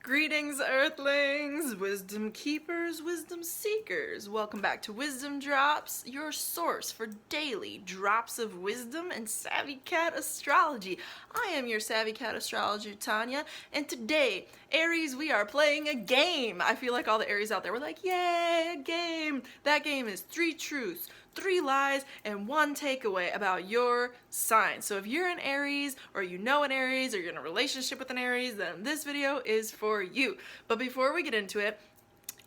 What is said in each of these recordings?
Greetings, earthlings, wisdom keepers, wisdom seekers. Welcome back to Wisdom Drops, your source for daily drops of wisdom and Savvy Cat astrology. I am your Savvy Cat astrologer, Tanya, and today, Aries, we are playing a game. I feel like all the Aries out there were like, yay, a game. That game is 3 truths, 3 lies, and 1 takeaway about your sign. So if you're an Aries, or you know an Aries, or you're in a relationship with an Aries, then this video is for you. But before we get into it,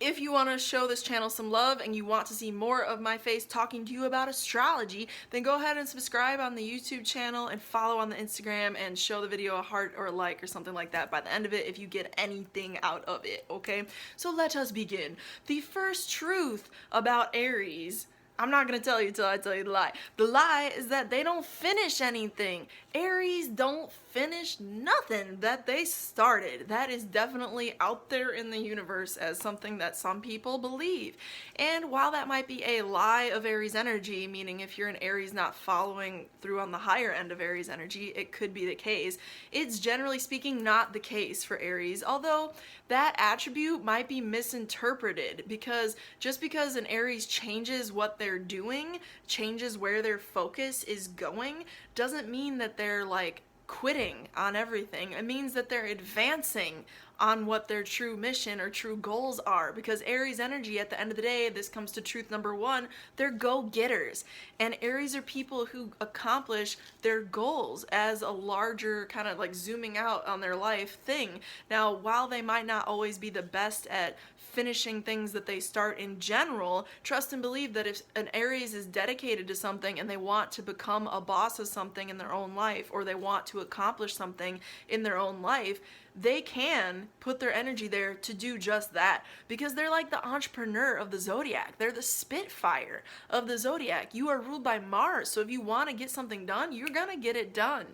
if you want to show this channel some love and you want to see more of my face talking to you about astrology, then go ahead and subscribe on the YouTube channel and follow on the Instagram and show the video a heart or a like or something like that by the end of it if you get anything out of it, okay? So let us begin. The first truth about Aries, I'm not going to tell you till I tell you the lie. The lie is that they don't finish anything. Aries don't finish nothing that they started. That is definitely out there in the universe as something that some people believe. And while that might be a lie of Aries energy, meaning if you're an Aries not following through on the higher end of Aries energy, it could be the case. It's generally speaking not the case for Aries, although that attribute might be misinterpreted because just because an Aries changes what they're doing, changes where their focus is going, doesn't mean that they're like quitting on everything. It means that they're advancing on what their true mission or true goals are, because Aries energy, at the end of the day, this comes to truth number 1, they're go-getters. And Aries are people who accomplish their goals as a larger kind of like zooming out on their life thing. Now, while they might not always be the best at finishing things that they start in general, trust and believe that if an Aries is dedicated to something and they want to become a boss of something in their own life, or they want to accomplish something in their own life, they can put their energy there to do just that, because they're like the entrepreneur of the zodiac. They're the Spitfire of the zodiac. You are ruled by Mars, so if you want to get something done, you're gonna get it done.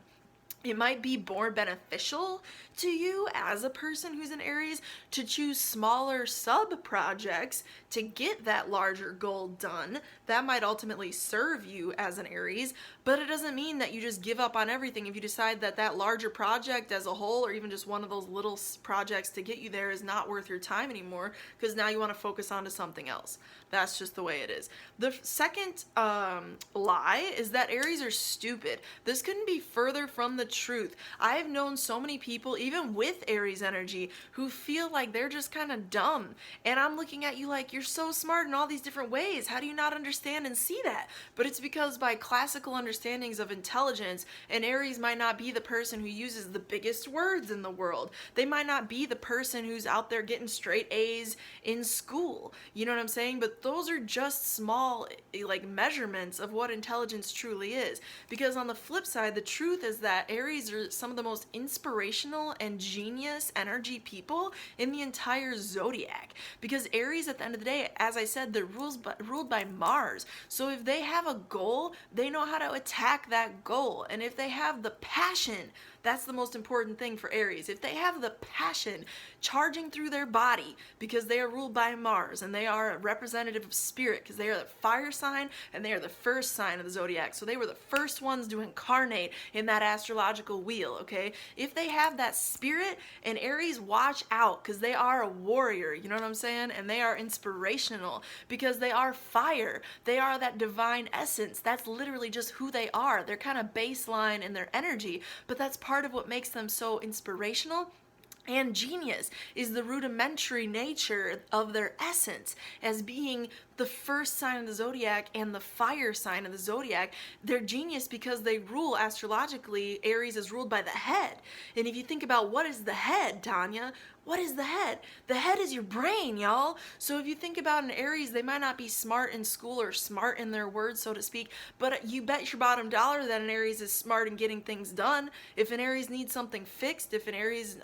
It might be more beneficial to you as a person who's an Aries to choose smaller sub-projects to get that larger goal done. That might ultimately serve you as an Aries, but it doesn't mean that you just give up on everything if you decide that that larger project as a whole, or even just one of those little projects to get you there, is not worth your time anymore, because now you want to focus on to something else. That's just the way it is. The second lie is that Aries are stupid. This couldn't be further from the truth. I've known so many people, even with Aries energy, who feel like they're just kind of dumb. And I'm looking at you like, you're so smart in all these different ways. How do you not understand and see that? But it's because by classical understandings of intelligence, an Aries might not be the person who uses the biggest words in the world. They might not be the person who's out there getting straight A's in school. You know what I'm saying? But those are just small like measurements of what intelligence truly is. Because on the flip side, the truth is that Aries are some of the most inspirational and genius energy people in the entire zodiac. Because Aries, at the end of the day, as I said, they're ruled by Mars. So if they have a goal, they know how to attack that goal. And if they have the passion, that's the most important thing for Aries. If they have the passion charging through their body, because they are ruled by Mars and they are a representative of spirit, because they are the fire sign and they are the first sign of the zodiac. So they were the first ones to incarnate in that astrological wheel, okay? If they have that spirit, and Aries, watch out, because they are a warrior, you know what I'm saying? And they are inspirational because they are fire. They are that divine essence. That's literally just who they are. They're kind of baseline in their energy, but that's part of what makes them so inspirational and genius, is the rudimentary nature of their essence as being the first sign of the zodiac and the fire sign of the zodiac. They're genius because they rule astrologically. Aries is ruled by the head. And if you think about what is the head, Tanya, what is the head? The head is your brain, y'all. So if you think about an Aries, they might not be smart in school or smart in their words, so to speak, but you bet your bottom dollar that an Aries is smart in getting things done. If an Aries needs something fixed, if an Aries,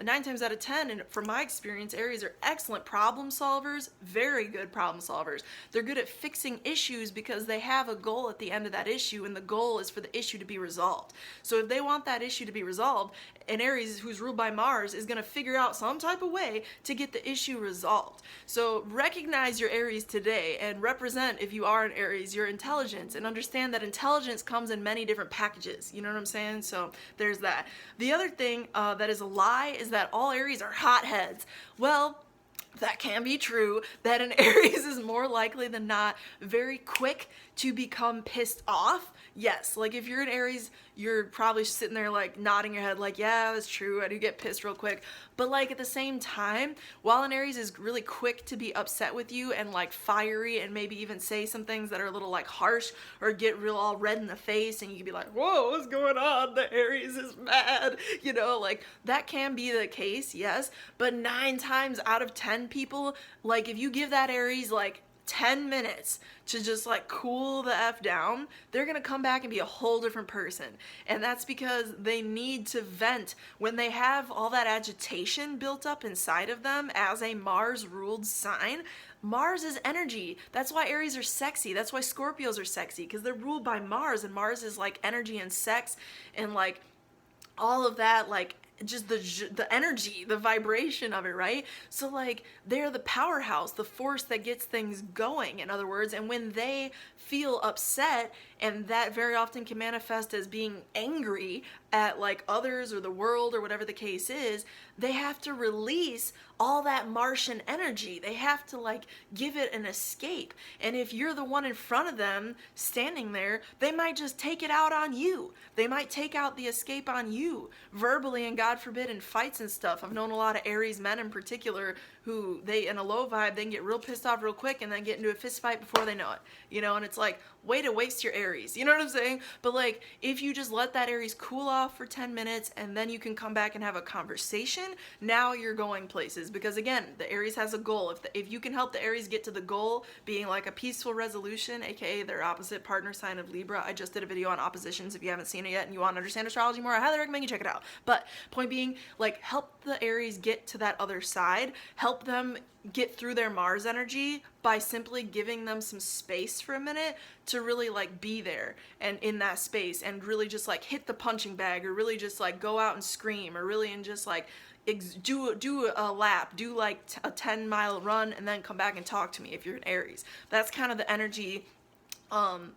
9 times out of 10, and from my experience, Aries are excellent problem solvers, very good problem solvers. Mars. They're good at fixing issues because they have a goal at the end of that issue, and the goal is for the issue to be resolved. So if they want that issue to be resolved, an Aries who's ruled by Mars is going to figure out some type of way to get the issue resolved. So recognize your Aries today and represent, if you are an Aries, your intelligence, and understand that intelligence comes in many different packages. You know what I'm saying? So there's that. The other thing that is a lie is that all Aries are hotheads. Well, that can be true, that an Aries is more likely than not very quick to become pissed off. Yes, like if you're an Aries, you're probably sitting there like nodding your head like, yeah, that's true, I do get pissed real quick. But like at the same time, while an Aries is really quick to be upset with you and like fiery and maybe even say some things that are a little like harsh or get real all red in the face and you can be like, whoa, what's going on? The Aries is mad. You know, like that can be the case, yes. But 9 times out of 10 people, like if you give that Aries like 10 minutes to just like cool the F down, they're gonna come back and be a whole different person. And that's because they need to vent when they have all that agitation built up inside of them as a Mars ruled sign. Mars is energy. That's why Aries are sexy. That's why Scorpios are sexy, because they're ruled by Mars, and Mars is like energy and sex and like all of that, like just the energy, the vibration of it, right? So like they're the powerhouse, the force that gets things going, in other words. And when they feel upset, and that very often can manifest as being angry at like others or the world or whatever the case is, they have to release all that Martian energy. They have to like give it an escape. And if you're the one in front of them standing there, they might just take it out on you. They might take out the escape on you verbally, and God forbid in fights and stuff. I've known a lot of Aries men in particular who they, in a low vibe, they can get real pissed off real quick and then get into a fist fight before they know it, you know. And it's like, way to waste your Aries, you know what I'm saying? But like if you just let that Aries cool off for 10 minutes and then you can come back and have a conversation, now you're going places. Because again, the Aries has a goal. If you can help the Aries get to the goal being like a peaceful resolution, aka their opposite partner sign of Libra. I just did a video on oppositions. If you haven't seen it yet and you want to understand astrology more, I highly recommend you check it out. But point being, like, help the Aries get to that other side, help them get through their Mars energy by simply giving them some space for a minute to really like be there and in that space and really just like hit the punching bag, or really just like go out and scream, or really and just like do a lap, do like a 10-mile run, and then come back and talk to me if you're an Aries. That's kind of the energy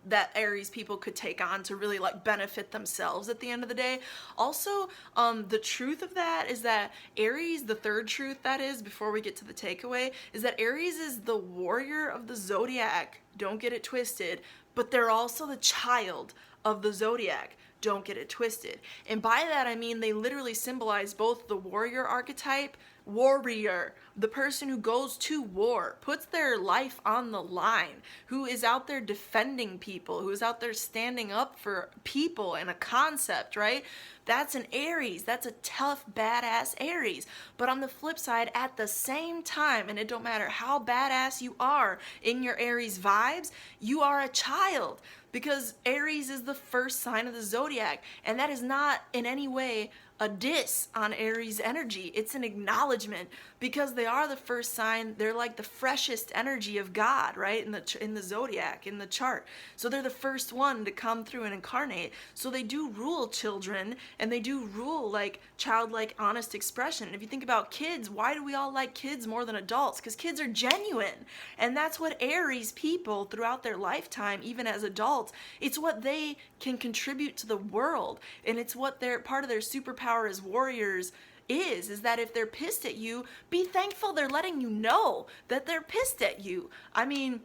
that Aries people could take on to really like benefit themselves at the end of the day. Also, the truth of that is that Aries, the third truth that is, before we get to the takeaway, is that Aries is the warrior of the zodiac. Don't get it twisted, but they're also the child of the zodiac. Don't get it twisted. And by that I mean they literally symbolize both the warrior archetype, warrior, the person who goes to war, puts their life on the line, who is out there defending people, who is out there standing up for people and a concept, right? That's an Aries. That's a tough, badass Aries. But on the flip side, at the same time, and it don't matter how badass you are in your Aries vibes, you are a child, because Aries is the first sign of the zodiac, and that is not in any way a diss on Aries energy. It's an acknowledgement, because they are the first sign. They're like the freshest energy of God, right? In the zodiac, in the chart. So they're the first one to come through and incarnate. So they do rule children, and they do rule like childlike, honest expression. And if you think about kids, why do we all like kids more than adults? Because kids are genuine. And that's what Aries people throughout their lifetime, even as adults, it's what they can contribute to the world. And it's what their part of their superpower as warriors is that if they're pissed at you, be thankful they're letting you know that they're pissed at you. I mean,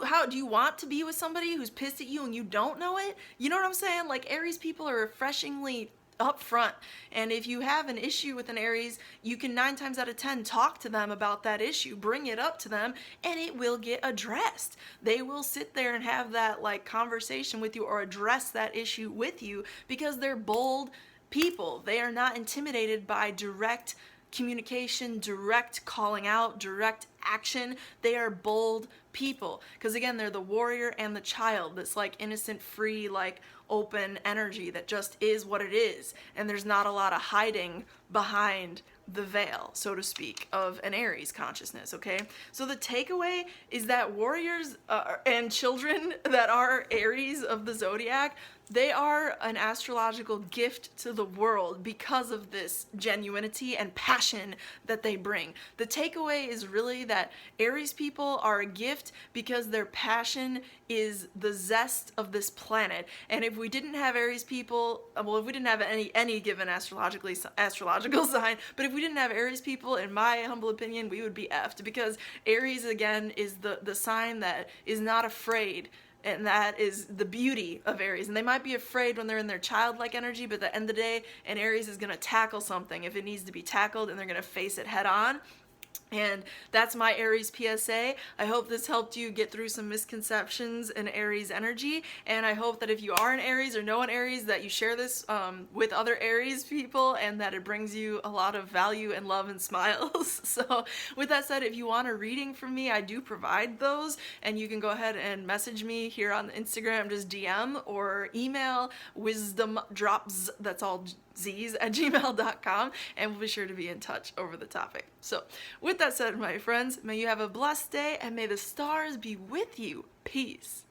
how do you want to be with somebody who's pissed at you and you don't know it? You know what I'm saying? Like, Aries people are refreshingly upfront, and if you have an issue with an Aries, you can 9 times out of 10 talk to them about that issue, bring it up to them, and it will get addressed. They will sit there and have that like conversation with you, or address that issue with you, because they're bold people. They are not intimidated by direct communication, direct calling out, direct action. They are bold people because again, they're the warrior and the child, this like innocent, free, like open energy that just is what it is, and there's not a lot of hiding behind the veil, so to speak, of an Aries consciousness. Okay, so the takeaway is that warriors and children that are Aries of the zodiac, they are an astrological gift to the world because of this genuinity and passion that they bring. The takeaway is really that Aries people are a gift because their passion is the zest of this planet. And if we didn't have Aries people, well, if we didn't have any given astrological sign, but if we didn't have Aries people, in my humble opinion, we would be effed, because Aries, again, is the sign that is not afraid. And that is the beauty of Aries. And they might be afraid when they're in their childlike energy, but at the end of the day, an Aries is going to tackle something if it needs to be tackled, and they're going to face it head on. And that's my Aries PSA. I hope this helped you get through some misconceptions in Aries energy, and I hope that if you are an Aries or know an Aries, that you share this with other Aries people, and that it brings you a lot of value and love and smiles. So with that said, if you want a reading from me, I do provide those, and you can go ahead and message me here on Instagram, just DM, or email wisdomdropz, that's all Z's, at gmail.com, and we'll be sure to be in touch over the topic. So with that said, my friends, may you have a blessed day, and may the stars be with you. Peace.